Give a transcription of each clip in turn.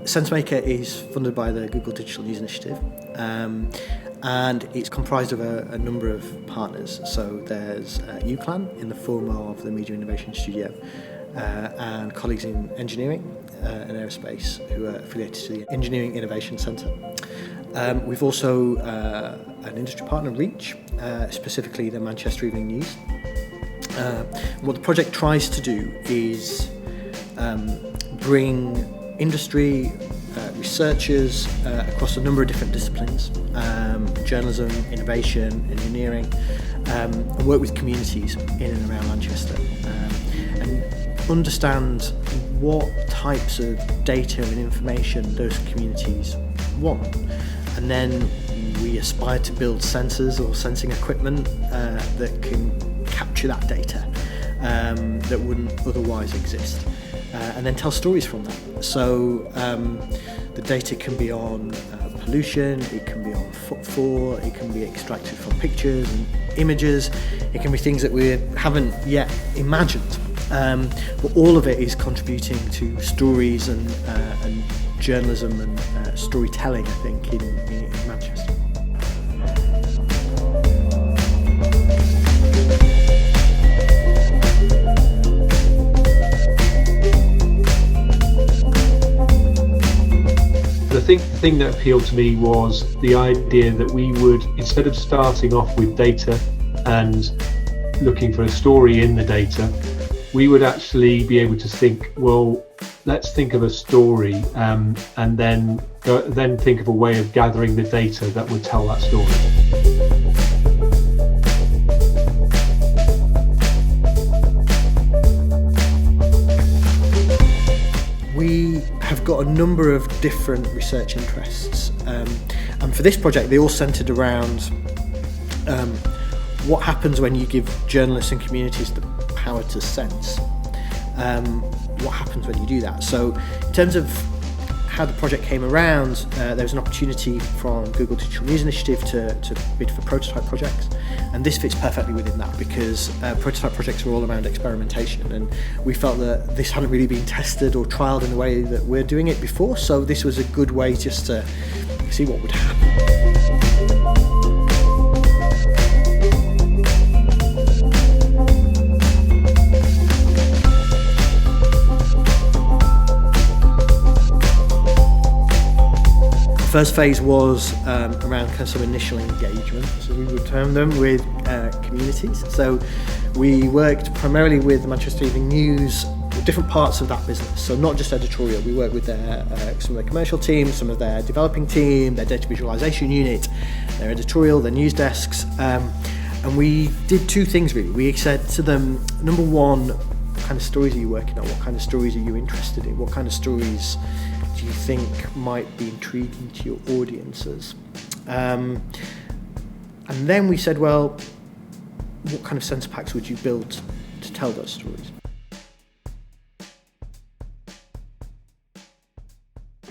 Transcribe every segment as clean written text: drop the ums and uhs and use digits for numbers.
SenseMaker is funded by the Google Digital News Initiative, and it's comprised of a number of partners. So there's UCLan in the form of the Media Innovation Studio, and colleagues in engineering and aerospace who are affiliated to the Engineering Innovation Centre. We've also an industry partner, Reach, specifically the Manchester Evening News. What the project tries to do is bring industry, researchers across a number of different disciplines, journalism, innovation, engineering, and work with communities in and around Manchester, and understand what types of data and information those communities want. And then we aspire to build sensors or sensing equipment that can capture that data that wouldn't otherwise exist, and then tell stories from that. So the data can be on pollution, it can be on footfall, it can be extracted from pictures and images, it can be things that we haven't yet imagined. But all of it is contributing to stories and journalism and storytelling, I think, in Manchester. The thing that appealed to me was the idea that we would, instead of starting off with data and looking for a story in the data, we would actually be able to think, well, let's think of a story, and then think of a way of gathering the data that would tell that story. We have got a number of different research interests, and for this project they all centred around what happens when you give journalists and communities the power to sense. What happens when you do that? So in terms of how the project came around, there was an opportunity from Google Digital News Initiative to bid for prototype projects, and this fits perfectly within that because prototype projects are all around experimentation, and we felt that this hadn't really been tested or trialled in the way that we're doing it before, so this was a good way just to see what would happen. First phase was around kind of some initial engagement, so we would term them, with communities. So we worked primarily with the Manchester Evening News, different parts of that business. So not just editorial, we worked with some of their commercial teams, some of their developing team, their data visualization unit, their editorial, their news desks. And we did two things really. We said to them, number one, what kind of stories are you working on? What kind of stories are you interested in? What kind of stories do you think might be intriguing to your audiences? And then we said, well, what kind of sensor packs would you build to tell those stories?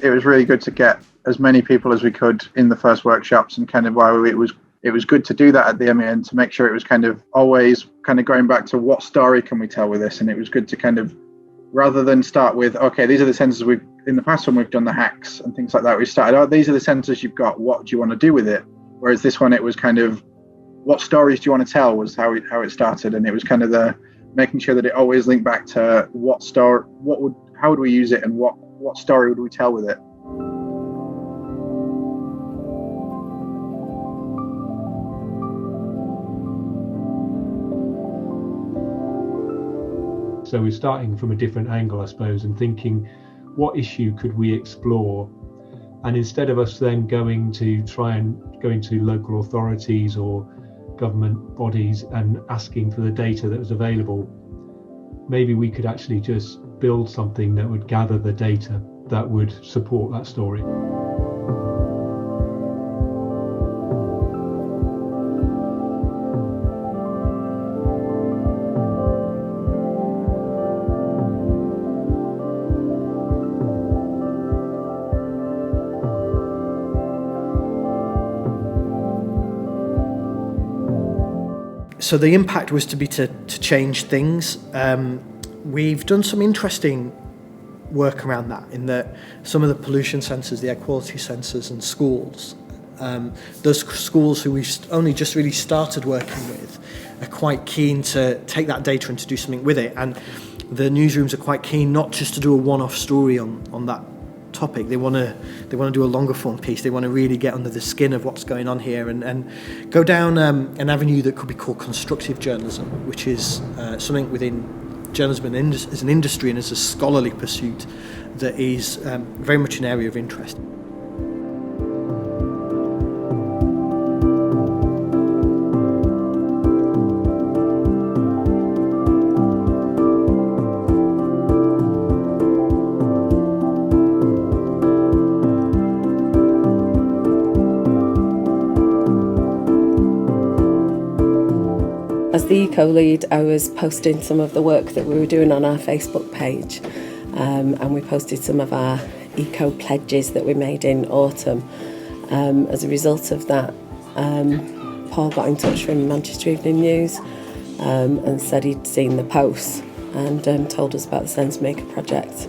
It was really good to get as many people as we could in the first workshops, and kind of why it was good to do that at the end to make sure it was kind of always kind of going back to what story can we tell with this, and it was good to kind of, rather than start with, okay, these are the sensors we've, in the past when we've done the hacks and things like that, we started, oh, these are the sensors you've got, what do you want to do with it? Whereas this one, it was kind of, what stories do you want to tell was how it started, and it was kind of the making sure that it always linked back to how would we use it, and what story would we tell with it? So we're starting from a different angle, I suppose, and thinking, what issue could we explore? And instead of us then going to local authorities or government bodies and asking for the data that was available, maybe we could actually just build something that would gather the data that would support that story. So the impact was to change things. We've done some interesting work around that, in that some of the pollution sensors, the air quality sensors in schools, those schools who we've only just really started working with are quite keen to take that data and to do something with it. And the newsrooms are quite keen not just to do a one-off story on that topic. They want to do a longer form piece. They want to really get under the skin of what's going on here and go down an avenue that could be called constructive journalism, which is something within journalism as an industry and as a scholarly pursuit that is very much an area of interest. As the eco-lead, I was posting some of the work that we were doing on our Facebook page, and we posted some of our eco-pledges that we made in autumn. As a result of that, Paul got in touch from Manchester Evening News and said he'd seen the posts and told us about the SenseMaker project,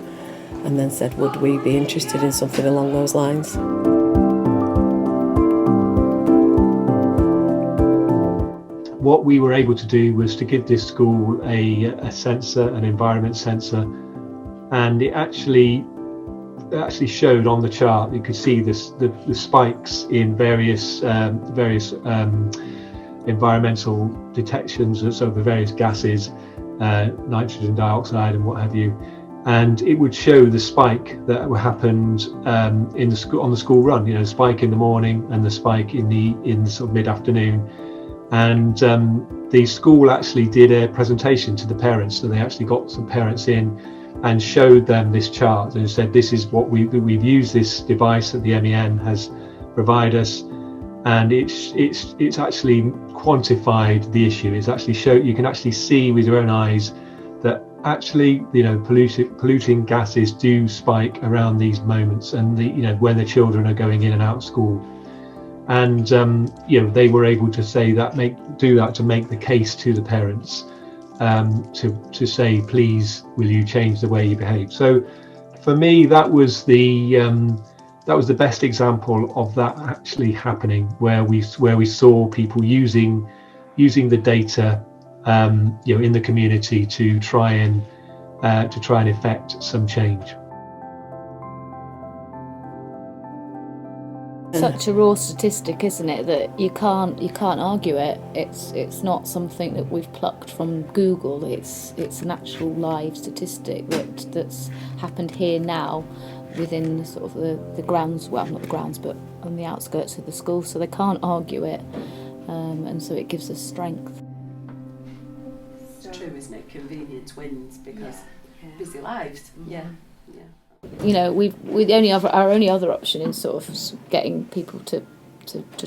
and then said would we be interested in something along those lines. What we were able to do was to give this school a sensor, an environment sensor, and it actually showed on the chart. You could see the spikes in various environmental detections, so the various gases, nitrogen dioxide and what have you, and it would show the spike that happened in the school on the school run. You know, spike in the morning and the spike in the sort of mid-afternoon. And the school actually did a presentation to the parents, so they actually got some parents in and showed them this chart and said, this is what we've used this device that the MEN has provided us, and it's actually quantified the issue. It's actually you can actually see with your own eyes that actually, you know, polluting gases do spike around these moments, and when the children are going in and out of school. And they were able to say that, do that to make the case to the parents, to say, please, will you change the way you behave? So, for me, that was the best example of that actually happening, where we saw people using the data, in the community to try and effect some change. Such a raw statistic, isn't it, that you can't argue it. It's not something that we've plucked from Google. It's an actual live statistic that's happened here now, within sort of the grounds. Well, not the grounds, but on the outskirts of the school. So they can't argue it, and so it gives us strength. It's true, isn't it? Convenience wins because busy lives. Yeah. You know, our only other option is sort of getting people to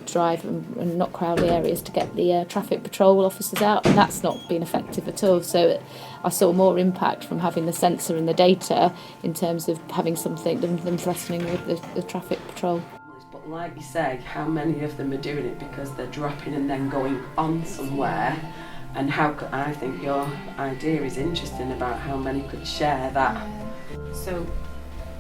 drive and not crowded areas, to get the traffic patrol officers out, and that's not been effective at all. So I saw more impact from having the sensor and the data in terms of having something than threatening with the traffic patrol. But like you say, how many of them are doing it because they're dropping and then going on somewhere? And I think your idea is interesting about how many could share that. So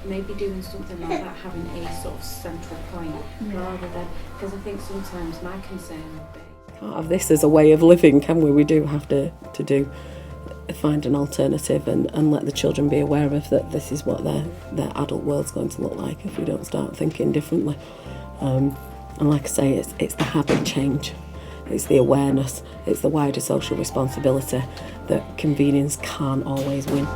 maybe doing something like that, having a sort of central point, rather than, because I think sometimes my concern would be, can't have this as a way of living, can we? We do have to find an alternative and let the children be aware of that. This is what their adult world's going to look like if we don't start thinking differently. And like I say, it's the habit change, it's the awareness, it's the wider social responsibility that convenience can't always win.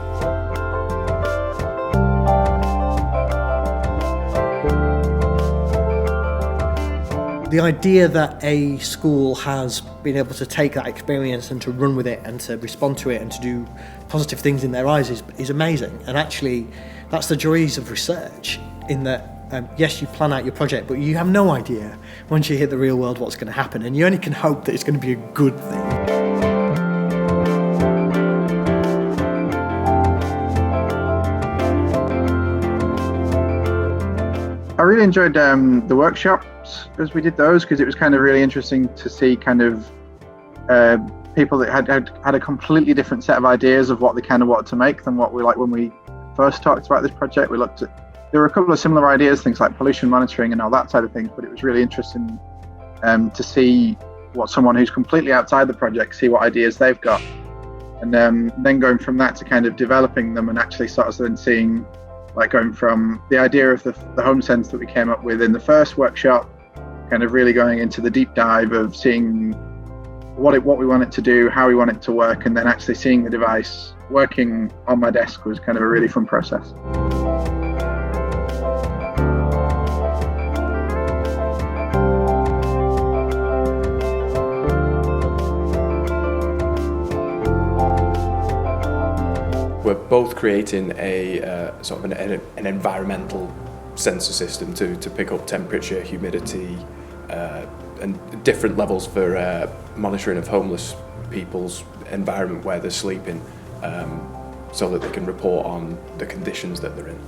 The idea that a school has been able to take that experience and to run with it and to respond to it and to do positive things in their eyes is amazing. And actually, that's the joys of research, in that, yes, you plan out your project, but you have no idea once you hit the real world what's going to happen, and you only can hope that it's going to be a good thing. I really enjoyed the workshops as we did those, because it was kind of really interesting to see kind of people that had a completely different set of ideas of what they kind of wanted to make than what we like when we first talked about this project. There were a couple of similar ideas, things like pollution monitoring and all that side of things, but it was really interesting to see what someone who's completely outside the project, see what ideas they've got. And then going from that to kind of developing them and actually sort of then seeing, like going from the idea of the home sense that we came up with in the first workshop, kind of really going into the deep dive of seeing what we want it to do, how we want it to work, and then actually seeing the device working on my desk was kind of a really fun process. We're both creating a sort of an environmental sensor system to pick up temperature, humidity, and different levels for monitoring of homeless people's environment where they're sleeping, so that they can report on the conditions that they're in.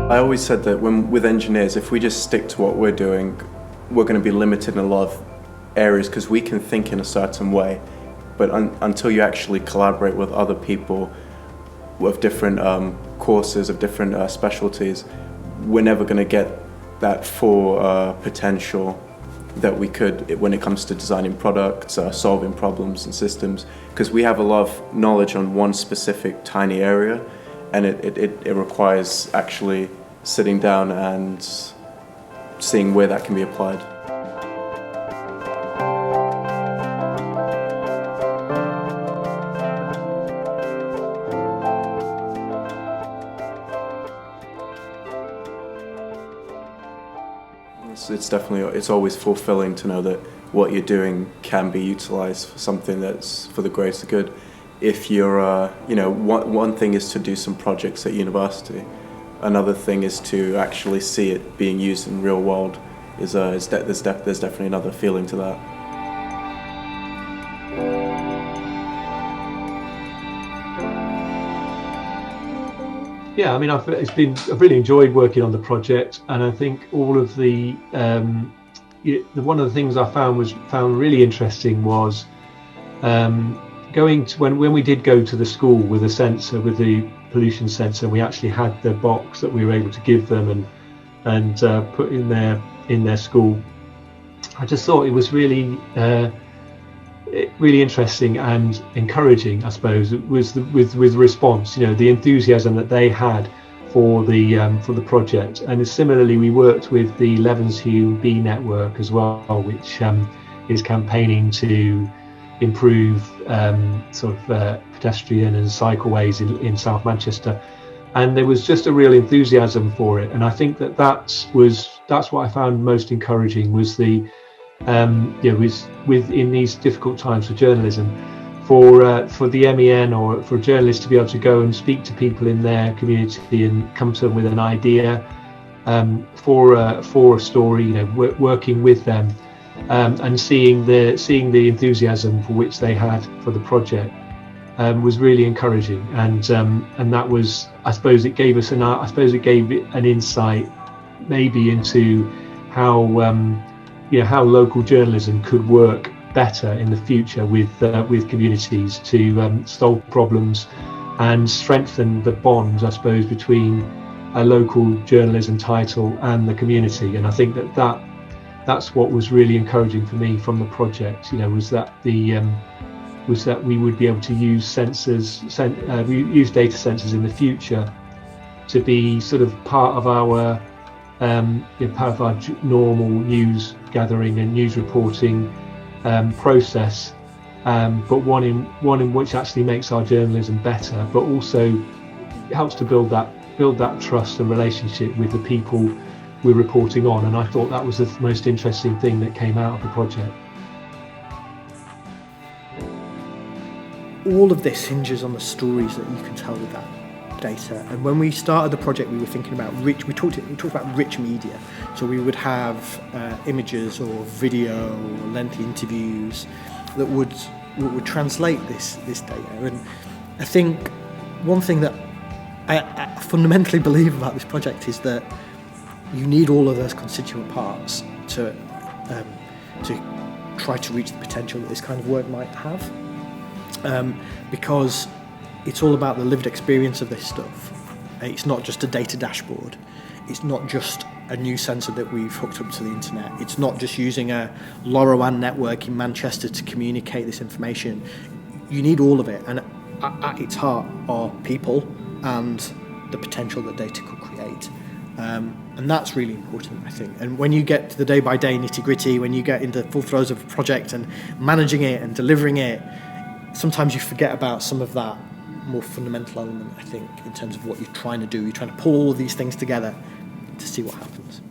I always said that with engineers, if we just stick to what we're doing, we're going to be limited in a lot of areas because we can think in a certain way, but until you actually collaborate with other people with different courses of different specialties, we're never going to get that full potential that we could when it comes to designing products, solving problems and systems, because we have a lot of knowledge on one specific tiny area, and it requires actually sitting down and seeing where that can be applied. It's always fulfilling to know that what you're doing can be utilized for something that's for the greater good. If you're, one thing is to do some projects at university. Another thing is to actually see it being used in real world. There's definitely another feeling to that. Yeah, I mean, I've really enjoyed working on the project, and I think all of the one of the things I found really interesting was going to when we did go to the school with a sensor, with the pollution sensor. We actually had the box that we were able to give them and put in their school. I just thought it was really interesting and encouraging, I suppose, with the response, the enthusiasm that they had for the project. And similarly, we worked with the Levenshulme Bee network as well, which is campaigning to improve pedestrian and cycleways in South Manchester, and there was just a real enthusiasm for it. And I think that's what I found most encouraging was the in these difficult times for journalism, for the MEN or for journalists to be able to go and speak to people in their community and come to them with an idea for a story, working with them. And seeing the enthusiasm for which they had for the project was really encouraging, and that was, I suppose, it gave an insight maybe into how how local journalism could work better in the future with communities to solve problems and strengthen the bonds, I suppose, between a local journalism title and the community. And I think that's what was really encouraging for me from the project, was that we would be able to use use data sensors in the future to be sort of part of our normal news gathering and news reporting process, but one in which actually makes our journalism better, but also helps to build that trust and relationship with the people we're reporting on. And I thought that was the most interesting thing that came out of the project. All of this hinges on the stories that you can tell with that data. And when we started the project, we were thinking about rich. We talked about rich media. So we would have images or video or lengthy interviews that would translate this data. And I think one thing that I fundamentally believe about this project is that you need all of those constituent parts to try to reach the potential that this kind of work might have, because it's all about the lived experience of this stuff. It's not just a data dashboard. It's not just a new sensor that we've hooked up to the internet. It's not just using a LoRaWAN network in Manchester to communicate this information. You need all of it, and at its heart are people and the potential that data could create. And that's really important, I think. And when you get to the day-by-day nitty-gritty, when you get into the full throes of a project and managing it and delivering it, sometimes you forget about some of that more fundamental element, I think, in terms of what you're trying to do. You're trying to pull all of these things together to see what happens.